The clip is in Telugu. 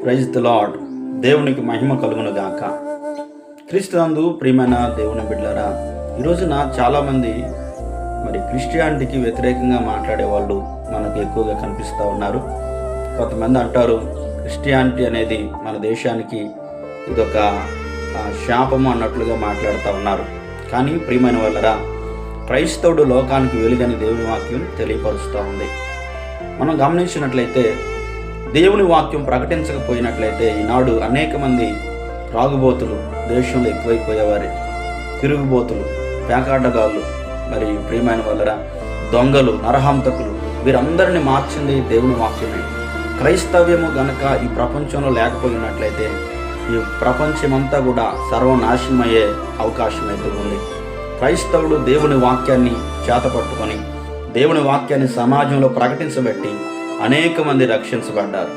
Praise the lord. దేవునికి మహిమ కలుగును గాక. క్రీస్తునందు ప్రియమైన దేవుని బిడ్డలారా, ఈ రోజున చాలామంది క్రిస్టియానిటీకి వ్యతిరేకంగా మాట్లాడే వాళ్ళు మనకు ఎక్కువగా కనిపిస్తూ ఉన్నారు. కొంతమంది అంటారు క్రిస్టియానిటీ అనేది మన దేశానికి ఇదొక శాపము అన్నట్లుగా మాట్లాడుతూ ఉన్నారు. కానీ ప్రియమైన వాళ్ళరా, క్రైస్తవుడు లోకానికి వెలుగని దేవుని వాక్యం తెలియపరుస్తూ ఉంది. మనం గమనించినట్లయితే దేవుని వాక్యం ప్రకటించకపోయినట్లయితే ఈనాడు అనేక మంది త్రాగుబోతులు దేశంలో ఎక్కువైపోయేవారే, తిరుగుబోతులు, పేకాటగాళ్ళు, ప్రియమైన వాళ్ళరా, దొంగలు, నరహంతకులు, వీరందరినీ మార్చింది దేవుని వాక్యమే. క్రైస్తవ్యము గనక ఈ ప్రపంచంలో లేకపోయినట్లయితే ఈ ప్రపంచమంతా కూడా సర్వనాశనమయ్యే అవకాశం అయితే ఉంది. క్రైస్తవుడు దేవుని వాక్యాన్ని చేతపట్టుకొని దేవుని వాక్యాన్ని సమాజంలో ప్రకటించబట్టి అనేక మంది రక్షించబడ్డారు.